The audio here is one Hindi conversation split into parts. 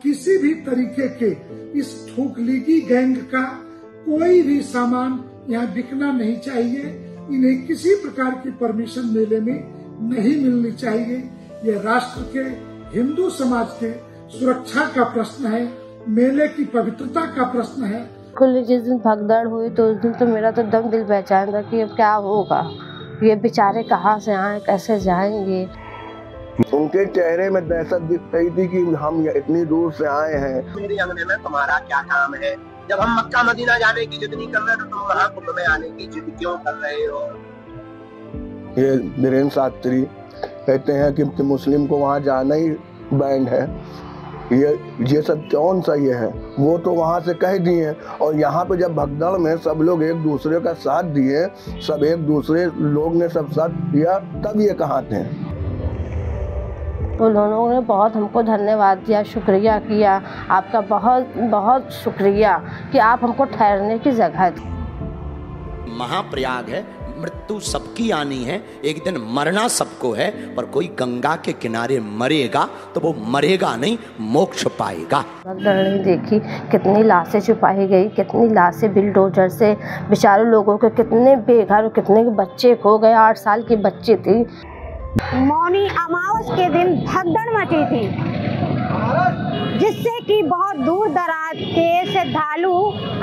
किसी भी तरीके के इस थूक-लीगी गैंग का कोई भी सामान यहाँ बिकना नहीं चाहिए। इन्हें किसी प्रकार की परमिशन मेले में नहीं मिलनी चाहिए। ये राष्ट्र के हिंदू समाज के सुरक्षा का प्रश्न है, मेले की पवित्रता का प्रश्न है। जिस दिन भगदड़ हुई तो उस दिन तो मेरा तो दम दिल बेचैन था कि अब क्या होगा, ये बेचारे कहाँ से आए, कैसे जाएंगे। उनके चेहरे में दहशत दिख रही थी कि हम इतनी दूर से आए हैं। मेरे अंगने में तुम्हारा क्या काम है? जब हम मक्का मदीना जाने की जिद नहीं कर रहे तो तुम वहाँ कुंभ में आने की जिद क्यों कर रहे हो? ये वीरेंद्र शास्त्री कहते हैं कि मुस्लिम को वहाँ जाना ही बैंड है। ये सब कौन सा ये है? वो तो वहाँ से कह दिए और यहाँ पे जब भगदड़ में सब लोग एक दूसरे का साथ दिए, सब एक दूसरे लोग ने सब साथ दिया, तब ये कहाँ थे? उन्होंने ने बहुत हमको धन्यवाद दिया, शुक्रिया किया। आपका बहुत बहुत शुक्रिया कि आप हमको ठहरने की जगह दी। महाप्रयाग है, मृत्यु सबकी आनी है, एक दिन मरना सबको है, पर कोई गंगा के किनारे मरेगा तो वो मरेगा नहीं, मोक्ष पाएगा। भगदड़ नहीं देखी, कितनी लाशें छुपाई गई, कितनी लाशें बिलडोजर से, बेचारे लोगों के कितने बेघर, कितने बच्चे खो गए। 8 साल की बच्ची थी। मौनी अमावस के दिन भगदड़ मची थी, जिससे कि बहुत दूर दराज के श्रद्धालु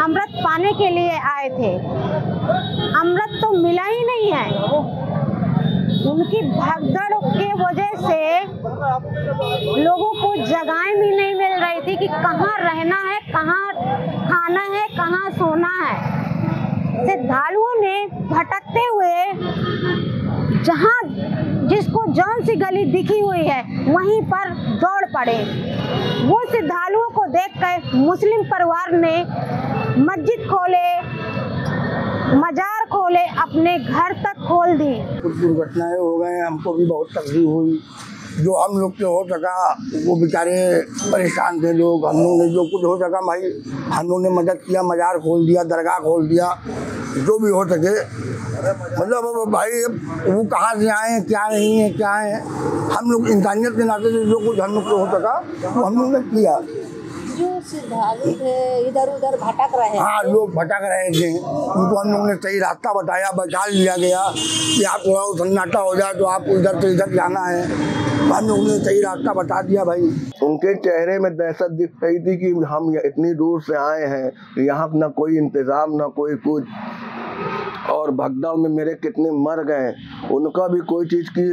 अमृत पाने के लिए आए थे। अमृत तो मिला ही नहीं है। उनकी भगदड़ के वजह से लोगों को जगहें भी नहीं मिल रही थी कि कहाँ रहना है, कहाँ खाना है, कहाँ सोना है। श्रद्धालुओं ने भटकते हुए जहाँ जिसको जौन सी गली दिखी हुई है वहीं पर दौड़ पड़े। वो श्रद्धालुओं को देखकर मुस्लिम परिवार ने मस्जिद खोले, मजार खोले, अपने घर तक खोल दी। कुछ दुर्घटनाएं हो गए, हमको भी बहुत तकलीफ हुई। जो हम लोग के हो सका वो बेचारे परेशान थे लोग। हम लोग ने जो कुछ हो सका भाई हम लोग ने मदद किया, मजार खोल दिया, दरगाह खोल दिया, जो भी हो सके। मतलब भाई वो कहाँ से आए हैं, क्या नहीं है, क्या है, हम लोग इंसानियत के नाते से जो कुछ हम लोग को हो सका वो हम लोग ने किया। जो श्रद्धालु थे इधर उधर भटक रहे, हाँ लोग भटक रहे थे, उनको हम लोग ने सही रास्ता बताया, बचा लिया गया कि आप थोड़ा सन्नाटा हो जाए तो आपको इधर से इधर जाना है, हम लोग ने सही रास्ता बता दिया भाई। उनके चेहरे में दहशत दिख रही थी कि हम इतनी दूर से आए हैं, यहाँ न कोई इंतजाम न कोई कुछ, और भगदड़ में मेरे कितने मर गए। उनका भी कोई चीज़ की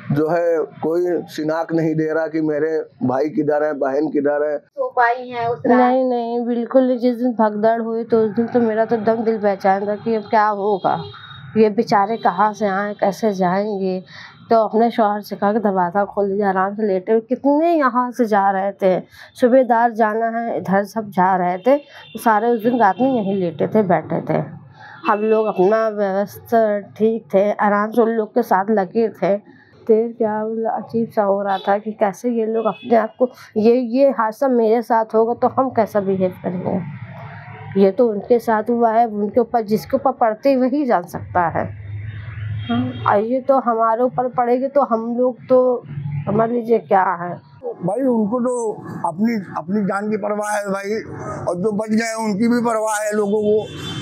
जो है कोई शिनाख्त नहीं दे रहा कि मेरे भाई किधर है, बहन किधर है। तो भाई है उस नहीं बिल्कुल। जिस दिन भगदड़ हुई तो उस दिन तो मेरा तो दम दिल बेचैन था कि अब क्या होगा, ये बेचारे कहाँ से आए, कैसे जाएंगे। तो अपने शौहर से कहा कि दरवाज़ा खोल दीजिए, आराम से लेटे हुए। कितने यहाँ से जा रहे थे, सूबेदार जाना है, इधर सब जा रहे थे, तो सारे उस दिन रात में यहीं लेटे थे, बैठे थे। हम लोग अपना व्यवस्था ठीक थे, आराम से उन लोग के साथ लगे थे। क्या अजीब सा हो रहा था कि कैसे ये लोग अपने आप को ये हादसा मेरे साथ होगा तो हम कैसा बिहेव करेंगे। ये तो उनके साथ हुआ है, उनके ऊपर जिसके ऊपर पड़ते वही जान सकता है। आइए तो हमारे ऊपर पड़ेगी तो हम लोग तो समझ लीजिए क्या है भाई। उनको तो अपनी जान की परवाह है भाई, और जो बच गए उनकी भी परवाह है लोगों को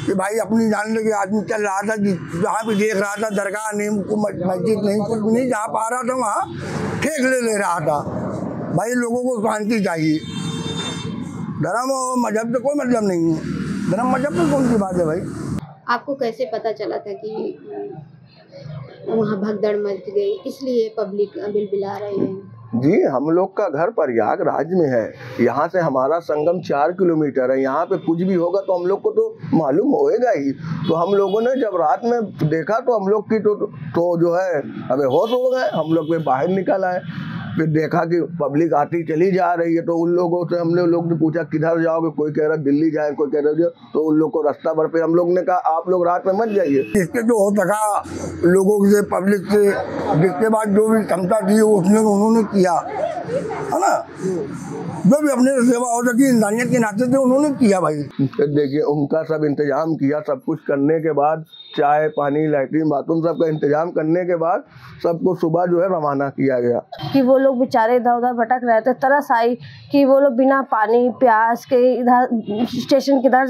कि भाई अपनी जान लेके आदमी चल रहा था, जहाँ भी देख रहा था दरगाह नहीं, मस्जिद नहीं, कुछ नहीं, जहाँ पा रहा था वहाँ ठेक ले रहा था। भाई लोगों को शांति चाहिए, धर्म और मजहब से कोई मतलब नहीं है। धर्म मजहब में कौन सी बात है भाई। आपको कैसे पता चला था कि वहाँ भगदड़ मच गई, इसलिए पब्लिक बिलबिला रहे हैं? जी, हम लोग का घर प्रयागराज में है, यहाँ से हमारा संगम 4 किलोमीटर है। यहाँ पे कुछ भी होगा तो हम लोग को तो मालूम होएगा ही। तो हम लोगों ने जब रात में देखा तो हम लोग की तो जो है अबे होश हो गए। हम लोग पे बाहर निकल आए, फिर देखा कि पब्लिक आती चली जा रही है। तो उन लोगों से हमने लोग ने पूछा किधर जाओगे, कोई कह रहा दिल्ली जाए, कोई कह रहा तो उन लोग को रास्ता भर पे हम लोग ने कहा आप लोग रात में मत जाइए। इसके जो हो सका लोगों से, पब्लिक से, जिसके बाद जो भी क्षमता थी उसने उन्होंने किया है ना, जो भी अपने सेवा हो सकी इंसानियत के नाते से उन्होंने किया भाई। देखिए उनका सब इंतजाम किया, सब कुछ करने के बाद चाय पानी लैट्रिन बाथरूम सबका इंतजाम करने के बाद सबको सुबह जो है रवाना किया गया। कि वो लोग बेचारे इधर उधर भटक रहे थे, तरस आई कि वो लोग बिना पानी प्यास के इधर स्टेशन किधर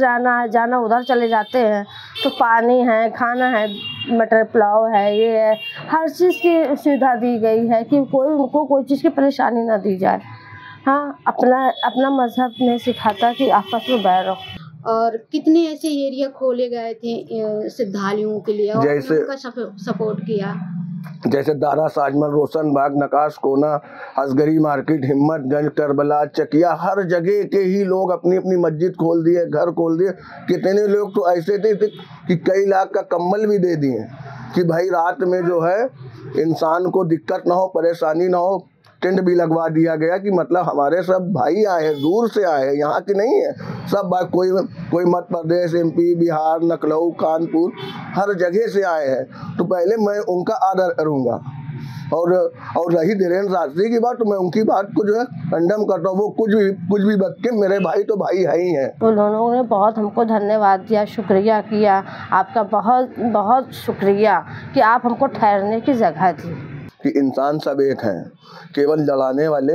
जाना उधर चले जाते हैं, तो पानी है, खाना है, मटर पुलाव है, ये है, हर चीज़ की सुविधा दी गई है कि उनको कोई चीज़ की परेशानी ना दी जाए। हाँ, अपना मजहब ने सिखाता कि आपस में बैर रहो। और कितने ऐसे एरिया खोले गए थे श्रद्धालुओं के लिए और जैसे उनका सपोर्ट किया? जैसे दारा, साजमल, रोशन बाग, नकाश कोना, असगरी मार्केट, हिम्मतगंज, करबला, चकिया, हर जगह के ही लोग अपनी अपनी मस्जिद खोल दिए, घर खोल दिए। कितने लोग तो ऐसे थे कि कई लाख का कम्बल भी दे दिए कि भाई रात में जो है इंसान को दिक्कत ना हो, परेशानी ना हो। टेंट भी लगवा दिया गया कि मतलब हमारे सब भाई आए हैं, दूर से आए हैं, यहाँ के नहीं है सब भाई, कोई मध्य प्रदेश, MP, बिहार, लखनऊ, कानपुर, हर जगह से आए हैं। तो पहले मैं उनका आदर करूँगा। और रही धीरेन्द्र शास्त्री की बात, तो मैं उनकी बात को जो है कंडम करता हूँ। वो कुछ भी बच्चे मेरे भाई तो भाई है ही हैं। उन्होंने बहुत हमको धन्यवाद दिया, शुक्रिया किया, आपका बहुत बहुत शुक्रिया कि आप हमको ठहरने की जगह दी। कि इंसान सब एक हैं, केवल लड़ाने वाले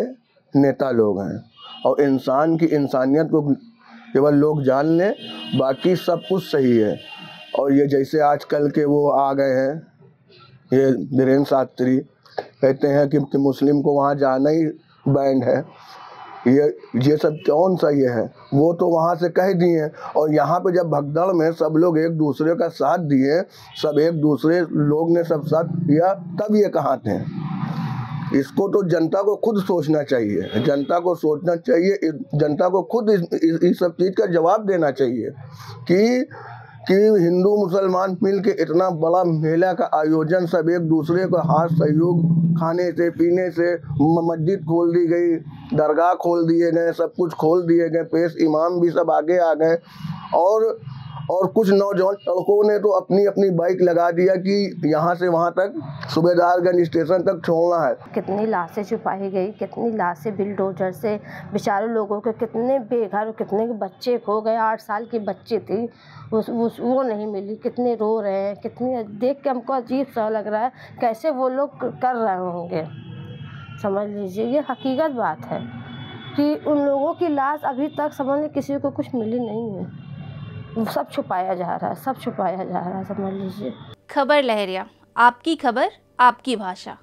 नेता लोग हैं, और इंसान की इंसानियत को केवल लोग जान लें, बाकी सब कुछ सही है। और ये जैसे आजकल के वो आ गए हैं, ये धीरेन्द्र शास्त्री कहते हैं कि मुस्लिम को वहाँ जाना ही बैंड है। ये सब कौन सा ये है? वो तो वहाँ से कह दिए, और यहाँ पे जब भगदड़ में सब लोग एक दूसरे का साथ दिए, सब एक दूसरे लोग ने सब साथ दिया, तब ये कहाँ थे? इसको तो जनता को खुद सोचना चाहिए, जनता को सोचना चाहिए, जनता को खुद इस सब चीज़ का जवाब देना चाहिए कि हिंदू मुसलमान मिल के इतना बड़ा मेला का आयोजन, सब एक दूसरे का हाथ सहयोग, खाने से पीने से, मस्जिद खोल दी गई, दरगाह खोल दिए गए, सब कुछ खोल दिए गए, पेश इमाम भी सब आगे आ गए, और कुछ नौजवान लड़कों ने तो अपनी अपनी बाइक लगा दिया कि यहाँ से वहाँ तक सूबेदारगंज स्टेशन तक छोड़ना है। कितनी लाशें छुपाई गई, कितनी लाशें बिल्डोजर से, बेचारे लोगों के कितने बेघर, कितने बच्चे खो गए। 8 साल की बच्ची थी, वो नहीं मिली, कितने रो रहे हैं, कितनी देख के हमको अजीब सा लग रहा है कैसे वो लोग कर रहे होंगे। समझ लीजिए, ये हकीकत बात है कि उन लोगों की लाश अभी तक समझ लीजिए किसी को कुछ मिली नहीं है, सब छुपाया जा रहा है, सब छुपाया जा रहा है, समझ लीजिए। खबर लहरिया, आपकी खबर आपकी भाषा।